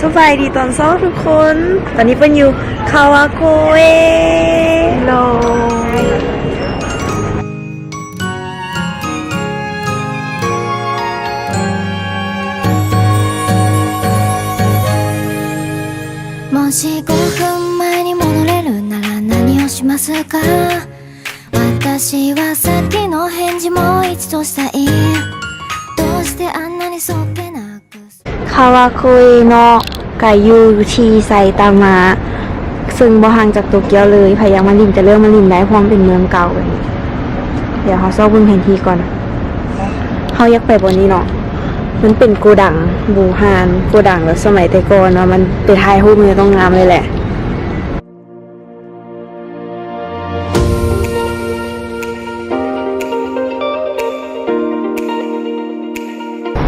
สบายดีตอนเช้าทุกคน ตอนนี้เป็นอยู่คาวาโกเอโลもし5分前に戻れるなら何をしますか私はさっきの返事もう一度したいどうしてあんなにそっけなくคาวาโกเอเนาะก็อยู่ที่ไซตามะซึ่งบ่ห่างจากโตเกียวเลยพยายามมาลินจะเริ่มมาลินได้เพราะมันเป็นเมืองเก่าแบบนี้เดี๋ยวเขาซ่อมบนแผนที่ก่อนเขาอยากไปบนนี้เนาะมันเป็นโกดังบูฮานโกดังแบบสมัยแต่ก่อนเนาะมันไปถ่ายรูปมันต้องงามเลยแหละ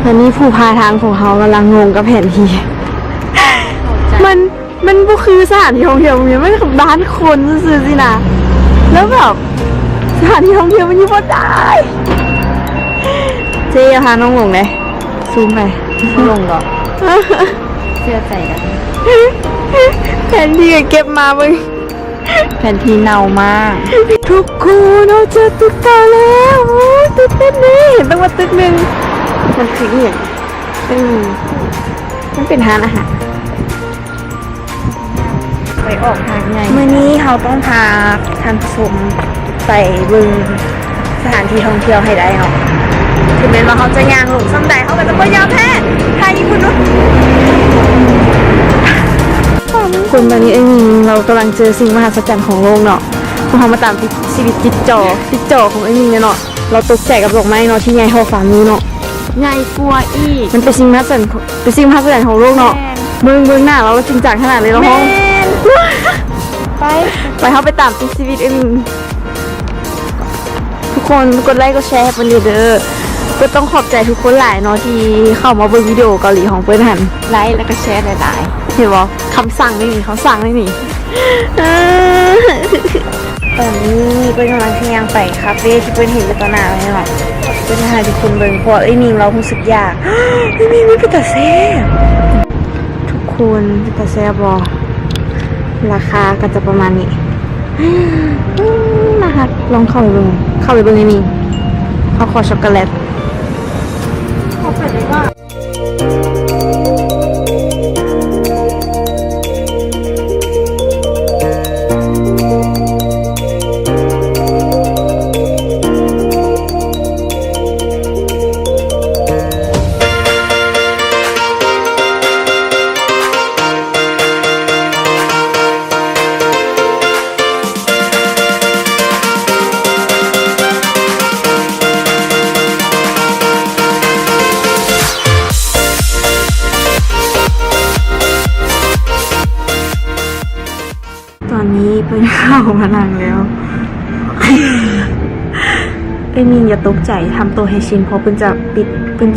ตอนนี้ผู้พาทางของเขากำลังงงกับแผนที่มันก็คือสถานที่ท่องเที่ยวมันไม่ใช่บ้านคนซื่อๆสินะแล้วแบบสถานที่ท่องเที่ยวมันยิ่งพอได้เจ๊พาน้องลงเลยซูมไปลงหรอเชื่อใจกันแผนที่เก็บมามึงแผนที่เน่ามากทุกคนเราเจอตึกเก่าแล้วตึกนี้เห็นต้องมาตึกหนึ่งมันคืออย่างมันเป็นร้านอาหารไปออกทางไงเมื่อนี้เขาต้องพาท่านผู้ชมไปบึงสถานที่ท่องเที่ยวให้ได้เนาะถึงแม้ว่าเขาจะย่างหลงซ้ำใดเขาก็จะไม่ยอมแพ้ทายญี่ปุ่นเนาะคนตอนนี้เรากำลังเจอสิ่งมหัศจรรย์ของโลกเนาะพวกเขามาตามชีวิตติดจอของเนี่ยเนาะเราตกใจกับดอกไม้เนาะที่ใหญ่เท่าฝ่ามือเนาะใหญ่กลัวอีกมันเป็นสิ่งมหัศจรรย์ของโลกเนาะเมืองหน้าเราจริงจังขนาดเลยเราห้องไปเข้าไปตามชีวิตทุกคนกดไลค์กดแชร์เป็นเด้อก็ต้องขอบใจทุกคนหลายเนาะที่เข้ามาดูวิดีโอเกาหลีของเปิ้ลหันไลค์แล้วก็แชร์หลายๆเห็นบ่คำสั่งไม่มีเขาสั่งไม่มีตอนนี้เปิ้ลกำลังพยายามไปคาเฟ่ที่เปิ้ลเห็นตอนหน้าเลยเนาะเปิ้ลให้ทุกคนเบิ่งเพราะมิงเรารู้สึกอยากมิงไม่เป็นตาแซ่บทุกคนเป็นตาแซ่บบ่ราคาก็จะประมาณนี้นะคะลองเข้าไปเบิ่งในนี้เขาขอช็อกโกแลตเขาเปิดได้ว่าตอนนี้เป็นข้าวมานั่งแล้วมินอย่าตกใจทำตัวให้ชินเพราะเพิ่น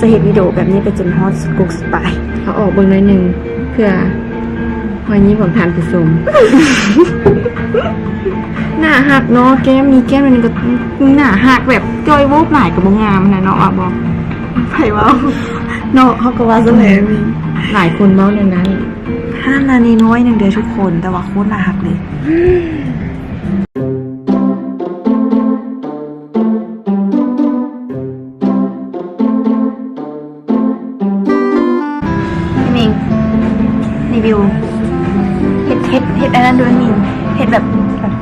จะเห็นวิดีโอแบบนี้ไปจนฮอตกุ๊กสไปเอาออกเบิ่งหน่อยนึงเพื่อหอยยิ้มของทานผู้ชมหน้าหักเนาะแก้มมีแก้มนึงก็หน้าหักแบบจอยโวบหลายกับบ่งามนะเนาะอ่ะบ่ไผเว้าเนาะเฮาก็ว่าซั่นแหละหลายคนเว้าในนั้น5 นาทีน้อยนึงเด้อทุกคนแต่ว่าโคตรน่ารักเลยพี่มิงรีวิวเห็ดอันนั้นด้วยมิงเห็ดแบบ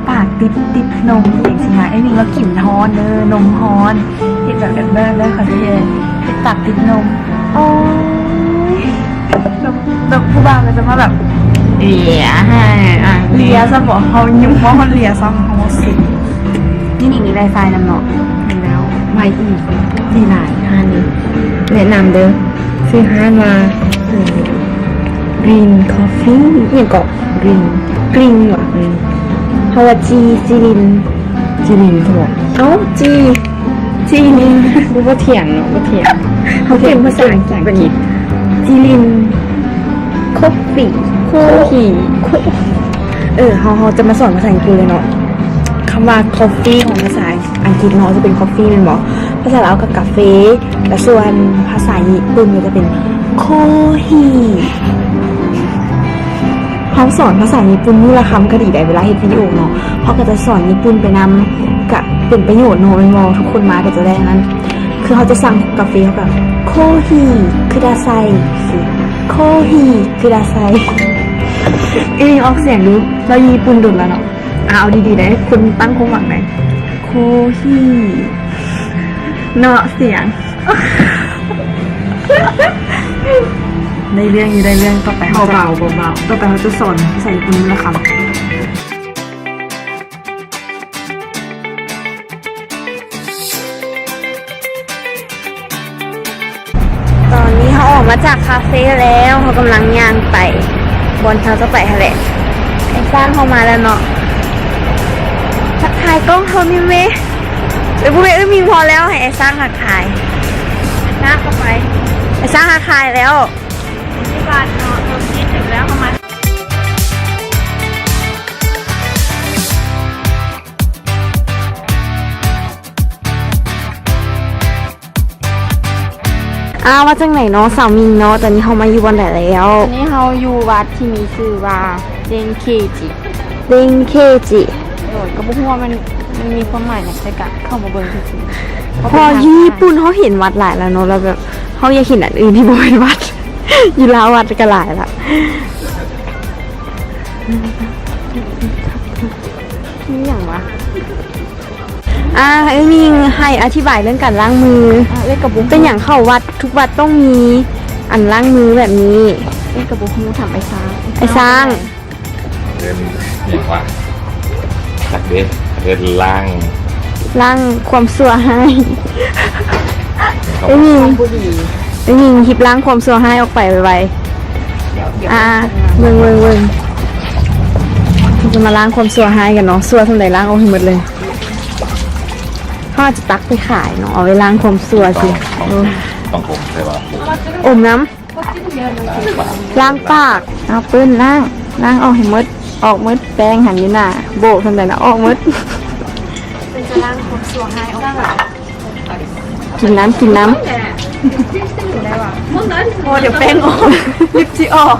ปากติดนมอย่างสิมาไอ้มิงว่ากลิ่นฮ้อนเด้อนมฮ้อนเห็ดแบบได้ค่ะพี่เห็ดปากติดนมโอ้ยแบบผู้บ่าวก็จะมาแบบเลียซะบอกเขายุ่งว่าเขาเลียซ้ำเขาสินี่มีไวไฟนำเนาะมีแล้วไวอีกดีหลายห้านี้แนะนำเด้อซื้อห้ามา Green Coffee อย่างเกาะ Green เหรอฮาวาจีลินถูกเอ้าจีลินรู้ว่าเถียงเนาะว่าเถียงเขาเก่งภาษาอังกฤษจีลินคอฟฟี่เขาจะมาสอนภาษาอังกฤษเลยเนาะคำว่า coffee ของภาษาอังกฤษเนาะจะเป็น coffee เป็นหมอภาษาลาวกับกาแฟและส่วนภาษาญี่ปุ่นจะเป็นโคฮี สอนภาษาญี่ปุ่นนี่ละคำก็ดีได้เวลาเฮ็ดวิดีโอเนาะเขาก็จะสอนญี่ปุ่นไปนำกับเป็นประโยชน์เนาะเป็นมอทุกคนมาก็จะได้นั้น คือเขาจะสั่งกาแฟเขาแบบโคฮิคุดาไซโคฮิคุดาไซออกเสียงดูเราญี่ปุ่นดุนแล้วเนาะเอาดีๆได้คุณตั้งความหวังไหนโคฮิเนาะเสียง ได้เรื่องอยู่ได้เรื่องต่อไปเบาๆต่อไปเขาจะสอนภาษาญี่ปุ่นนี่ละคำตอนนี้เขาออกมาจากคาเฟ่แล้วเขากำลังย่างไปบอลเขาจะไปทะเลไอ้สร้างเข้ามาแล้วเนาะทักทายกล้องเขามีไหมหรือพวกเอ้ยมีพอแล้วให้ไอ้สร้างทักทายหน้าเข้าไปไอ้สร้างทักทายแล้วที่บ้านเนาะเราคิดถึงแล้วเข้ามาว่าจังไหนเนาะสาวมิงเนาะตอนนี้เขามาอยู่วันไหนแล้ว ตอนนี้เขาอยู่วัดที่มีชื่อว่าเดงเคจิ เด้งเคจิ โดยก็บ่ฮู้ว่ามันมีความหมายอย่างไรกะเข้ามาเบิ่งซื่อๆ พออยู่ญี่ปุ่นเขาเห็นวัดหลายแล้วเนาะแล้วแบบเขาอยากเห็นอันอื่นที่บ่เป็นวัด อยู่ลาววัดก็หลายละนี่อย่างวะไอ้มิงให้อธิบายเรื่องการล้างมือ เล่นกับบุ้ง เป็นอย่างเข้าวัดทุกวัดต้องมีอันล้างมือแบบนี้ เล่นกับบุ้งฮู้ทำไอ้ช้าง ไอ้สร้าง เดินอย่างว่าจากเดินล่าง ล้างความสั่วให้ไอ้มิง บุรี ไอ้มิงหิบล้างความสั่วให้ออกไปไวๆเบิ่งจะมาล้างความสั่วให้กันเนาะสั่วทำไหนล้างเอาให้หมดเลยเขาอาจจะตักไปขายเนาะเอาไปล้างความสั่วสิ ต้องผมใช่ป่ะ อมน้ำล้างปากเอาปื้นล้างออกให้หมดออกหมดแป้งหันอยู่หน้าโบกทำไหนนะออกหมดจะล้างความสั่วให้ออกกินน้ำโอ้เดี๋ยวแป้งออกลิปที่ออก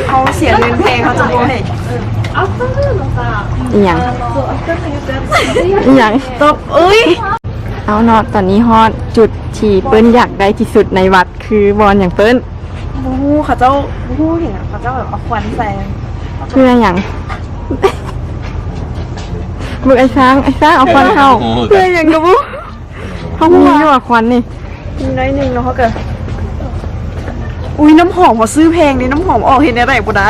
เอาเสียเงินแพงเขาจะโบให้อีหยังตบเอาเนาะตอนนี้ฮอดจุดที่เปิ้นอยากได้ที่สุดในวัดคือบอลอย่างเปิ้นบู๊เขาเจ้าบู๊เห็นอ่ะเขาเจ้าแบบเอาควันใส่เพื่ออย่างมึงไอ้ช้างเอาควันเข้าเพื่ออย่างกับบู๊เขาพูดว่าควันนี่มีน้อยหนึ่งเนาะเขาเกิดอุ้ยน้ำหอมเขาซื้อแพงนี่น้ำหอมออกเห็นอะไรบ่ได้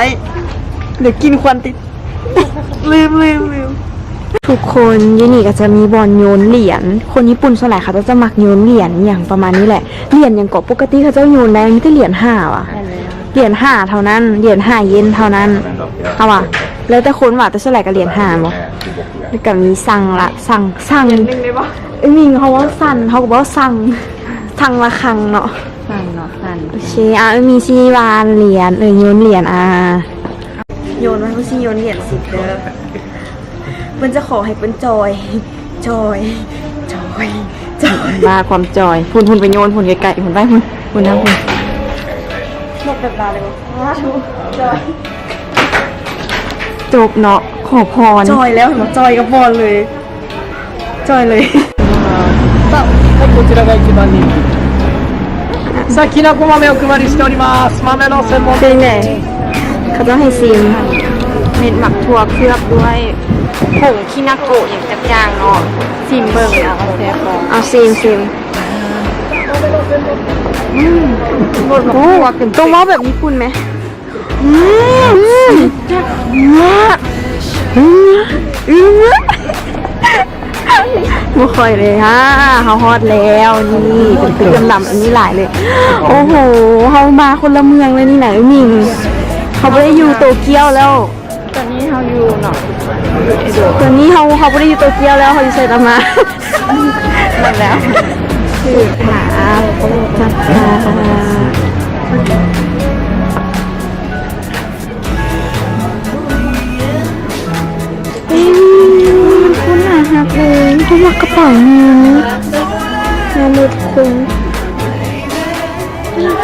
เดี๋ยวกินควันติด ลืมทุกคนยี่นี่ก็จะมีบอลโยนเหรียญคนญี่ปุ่นส่วนใหญ่เขาจะมักโยนเหรียญอย่างประมาณนี้แหละเหรียญอย่างเกาะปกติเขาจะโยนได้มีแต่เหรียญ5ว่ะเหรียญ5เท่านั้นเหรียญ5เยนเท่านั้นเอาว่ะแล้วแต่คนว่าแต่ส่วนใหญ่ก็เหรียญ5บ่แล้วก็มีสั่งมิงเขาว่าสั่นเขาก็บอกว่าสั่งละครังเนาะ สั่น โอเคมีชีวานเหรียญโยนเหรียญโยนมันก็ชีโยนเหรียญ10เด้อมันจะขอให้เป็นจอยมาความจอยพุ่นไปโยนพุ่นไกลๆพุ่นไปพุ่นนะพุ่นหมดแบบลาเลยวะชูจอยจบเนาะขอพรจอยแล้วเห็นไหมจอยกับบอลเลยจอยเลยこちらが一番人気。さあ、きなこ豆をお配りしております。豆の専門 เป็น 店 ไงเขาต้องให้ซิมเม็ดหมักถั่วเคลือบด้วยผงคินาโกะอย่างจับยางเนาะซิมเบิ่งเอาซิมหมดโอ้ตรงว่าแบบญี่ปุ่นไหมบ่ค่อยเลยฮะเขาฮอดแล้วนี่เป็นตึกดำๆอันนี้หลายเลย โอ้โหเขามาคนละเมืองเลยนี่ไหนมิงเขาไม่ได้อยู่โตเกียวแล้ว ตอนนี้เขาอยู่เนาะ ตอนนี้เขาไม่ได้อยู่โตเกียวแล้วเขาอยู่ไซตามะหมดแล้วคือหาจัดคุณหาฮักเลยเขาว่ากระเป๋าเงินงานเล็กคุ้ม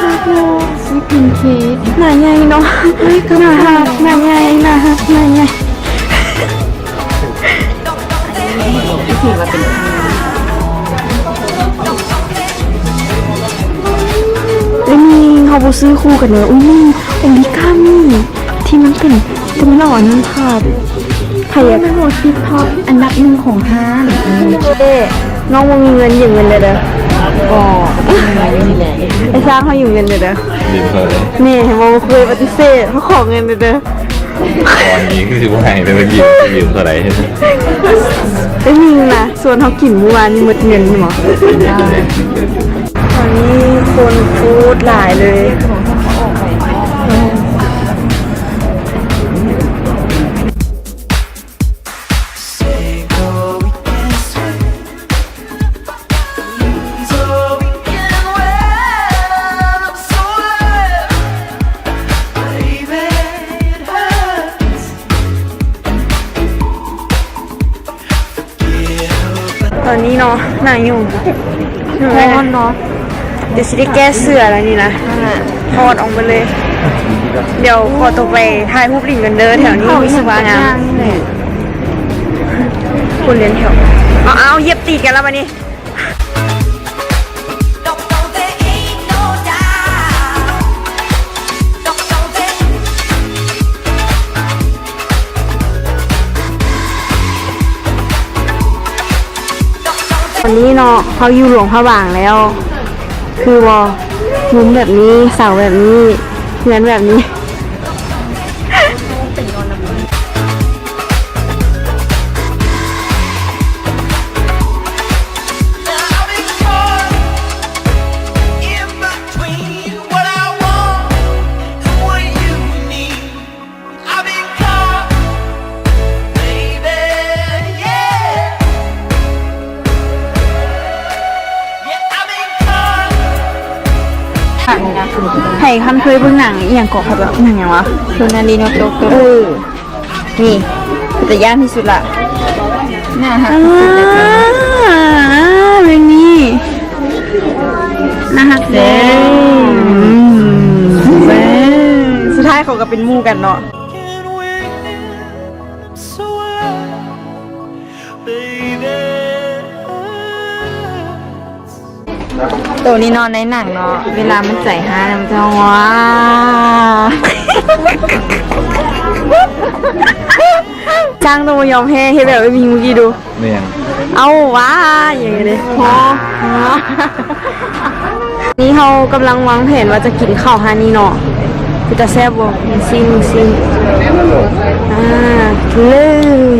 ฮักเลย แพนเค้กหน้าใหญ่เนาะหน้าหักหน้าใหญ่หน้าหักหน้าใหญ่แล้วมีเขาบซื้อคู่กันเนอะอุ้ยนี่โอริกามิที่มันเป็นจะไม่หล่อนั่นค่ะใครอยากเป็นหัวซิปท็อปอันดับหนึ่งของห้างเอ๊น้องมึงมีเงินอยู่เงินเลยเด้อก็ไอ้สร้างเขาอยู่เงินเลยเด้อ ยืมเท่าไหร่ นี่มองคุยปฏิเสธเขาขอเงินเลยเด้อ ตอนนี้คือสิบว่าไงแต่ตะกี้ยืมเท่าไหร่ ไอ้มิงนะส่วนเขากินเมื่อวานนี่หมดเงินใช่ไหมตอนนี้คนฟูดหลายเลยตอนนี้เนาะหนังอยู่ร้อนเนาะเดี๋ยวสิได้แก้เสื้อแล้วนี่นะถอดออกมาเลย เดี๋ยวขอตัวไปถ่ายรูปลิงกันเด้อแถวนี้มีสว่างามคนเรียนแถวเอาเย็บตีกันแล้ววันนี้วันนี้เนาะเขาอยู่หลวงพระบางแล้ว คือวอมุมแบบนี้เสาแบบนี้เงินแบบนี้ไผ่คันเคยเบิ่งหนังอีหยังเกาะครับแบบหนังอย่างวะโซนาลีโนโตโตนี่แต่ย่านที่สุดละน่าฮักที่สุดเลยเพลงนี้น่าฮักเด้สุดท้ายเขาก็เป็นหมู่กันเนาะตัวนี้นอนในหนังเนาะเวลามันใส่ฮามันจะว้าจ้างตัวมายอมแพ้ให้แบบไม่มีเมื่อกี้ดู เนี่ย เอาว้าอย่างเงี้ยเลยพอนี่เขากำลังวางแผนว่าจะกินข้าวฮานี่เนาะคือจะแซ่บบ่ซิมเลย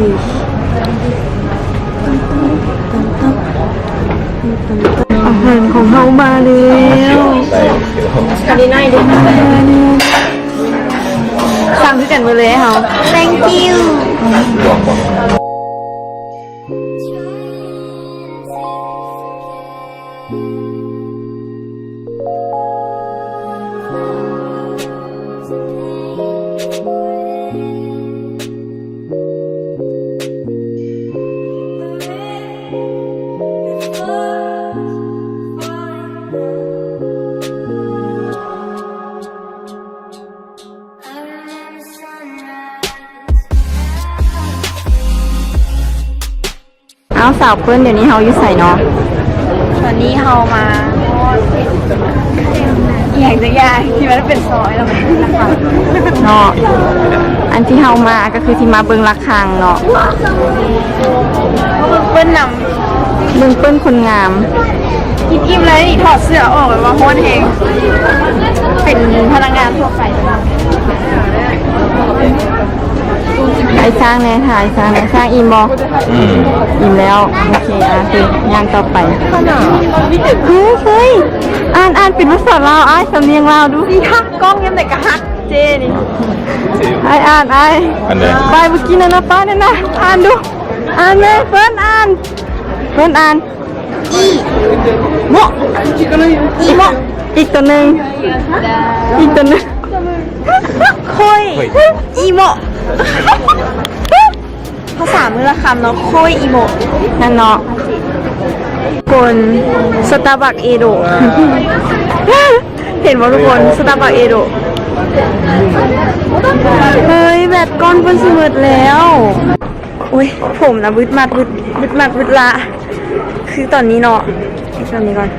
อาหารของเรามาแล้วกันดีหน่อยดิสั่งด้วยกันไปเลยเขา thank you เอาสาวเพื่อนเดี๋ยวนี้เฮาอยู่ใส่เนาะตอนนี้เฮามาอย่างจะยากที่มันเป็นซอยแล้วนะคะเนาะอันที่เฮามาก็คือที่มาเบิ่งระฆังเนาะเปิ้นนำเบิ่งเปิ้นคนงามอิ่มๆเลยนี่ถอดเสื้อออกแบบว่าโคตรเฮงเป็นพนักงานทั่วไปไอ้สร้างแน่ถ่ายสร้างแน่สร้างอิ่มบ่อิ่มแล้วโอเคคือย่างต่อไปเฮ้ยอ่านเป็นภาษาลาวอ้ายสำเนียงลาวดูสิฮักกล้องยังไหนกะฮักเจนี่อ่านอันไหน ไปเมื่อกี้นะป้าเนี่ยนะอ่านดูอ่านเลยเฟิร์นอ่านอีโมอีกตัวหนึ่งค่อยอีโมภาษามือละคำเนาะค่อยอีโมนั่นเนาะคนสตาร์บัคเอโด เห็นว่าทุกคนสตาร์บัคเอโดเฮ้ยแบตก้อนเพิ่นสิหมดแล้วอุ้ยผมนะบึดมัดบึดละคือตอนนี้เนาะตอนนี้ก่อน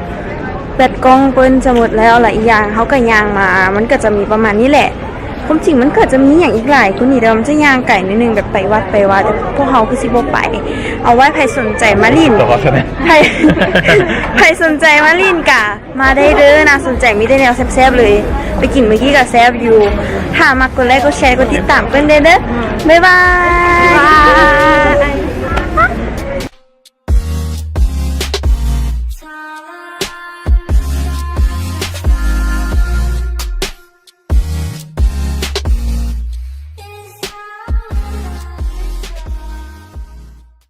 แบตกล้องเปิ้นจะหมดแล้วหลายอย่างเขาก็ยางมามันก็จะมีประมาณนี้แหละความจริงมันก็จะมีอย่างอีกหลายคนนี่เดี๋ยวมันจะย่างไก่นิดนึงแบบไปวัดแต่พวกเขาคือสิบ่ไปเอาไว้ใครสนใจมาลิน ตัวเขาใช่ไหม ใครสนใจมาลินกะมาได้เด้อนะสนใจมีได้แนวแซ่บๆเลยไปกินเมื่อกี้กับแซ่บอยู่ถ้ามากดไลค์กดแชร์กดติดตามกันเด้อบ๊ายบาย